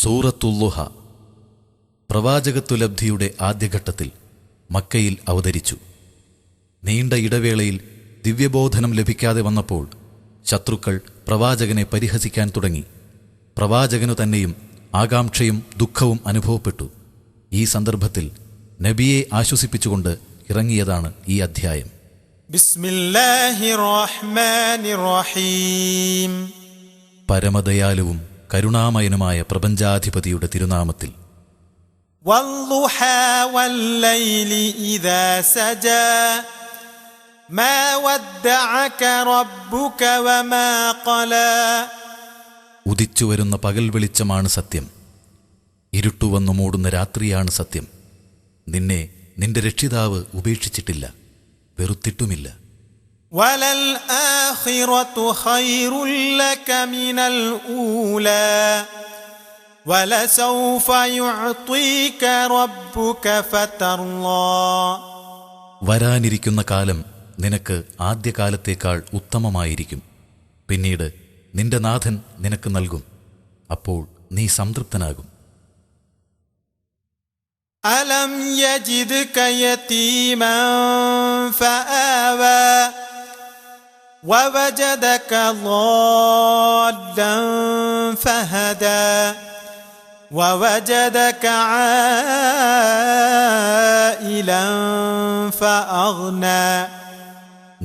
സൂറത്തുല്ലുഹ പ്രവാചകത്വലബ്ധിയുടെ ആദ്യഘട്ടത്തിൽ മക്കയിൽ അവതരിച്ചു. നീണ്ട ഇടവേളയിൽ ദിവ്യബോധനം ലഭിക്കാതെ വന്നപ്പോൾ ശത്രുക്കൾ പ്രവാചകനെ പരിഹസിക്കാൻ തുടങ്ങി. പ്രവാചകനു തന്നെയും ആകാംക്ഷയും ദുഃഖവും അനുഭവപ്പെട്ടു. ഈ സന്ദർഭത്തിൽ നബിയെ ആശ്വസിപ്പിച്ചുകൊണ്ട് ഇറങ്ങിയതാണ് ഈ അധ്യായം. ബിസ്മില്ലാഹിർ റഹ്മാനിർ റഹീം. പരമദയാലുവും കരുണാമയനുമായ പ്രപഞ്ചാധിപതിയുടെ തിരുനാമത്തിൽ. വല്ളുഹാ വല്ലൈലി ഇദാ സജാ മാ വദ്ദഅക റബ്ബുക വമാ ഖലാ. ഉദിച്ചുവരുന്ന പകൽ വെളിച്ചമാണ് സത്യം, ഇരുട്ടുവന്നു മൂടുന്ന രാത്രിയാണ് സത്യം. നിന്നെ നിന്റെ രക്ഷിതാവ് ഉപേക്ഷിച്ചിട്ടില്ല, വെറുത്തിട്ടുമില്ല. വലൽ ആഖിറതു ഖൈറുൽ ലക മിനൽ ഊലാ വലസൗഫ യുഅ്തീക റബ്ബുക ഫതർലാ. വരാനിരിക്കുന്ന കാലം നിനക്ക് ആദ്യകാലത്തേക്കാൾ ഉത്തമമായിരിക്കും. പിന്നീട് നിന്റെ നാഥൻ നിനക്ക് നൽകും, അപ്പോൾ നീ സംതൃപ്തനാകും. അലം യജിദ്ക യതീമൻ ഫആവാ വവജദക ളാല്ലൻ ഫഹദാ വവജദക ആയിലൻ ഫഅഗ്നാ.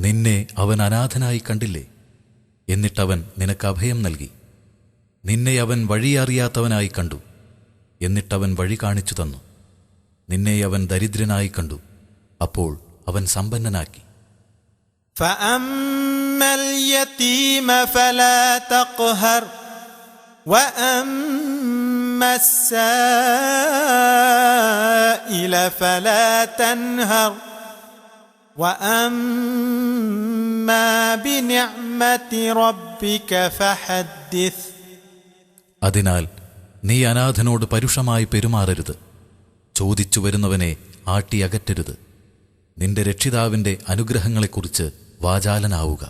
നിന്നെ അവൻ അനാഥനായി കണ്ടില്ലേ? എന്നിട്ടവൻ നിനക്ക് അഭയം നൽകി. നിന്നെ അവൻ വഴിയറിയാത്തവനായി കണ്ടു, എന്നിട്ടവൻ വഴി കാണിച്ചു തന്നു. നിന്നെ അവൻ ദരിദ്രനായി കണ്ടു, അപ്പോൾ അവൻ സമ്പന്നനാക്കി. ഫഅമ്മൽ യതീമ ഫലാ തഖ്ഹർ വഅമ്മസ് സായില ഫലാ തൻഹർ വഅമ്മാ ബിനിഅ്മതി റബ്ബിക ഫഹദ്ദിസ്. അതിനാൽ നീ അനാഥനോട് പരുഷമായി പെരുമാറരുത്, ചോദിച്ചു വരുന്നവനെ ആട്ടിയകറ്റരുത്. നിന്റെ രക്ഷിതാവിന്റെ അനുഗ്രഹങ്ങളെക്കുറിച്ച് വാചാലനാവുക.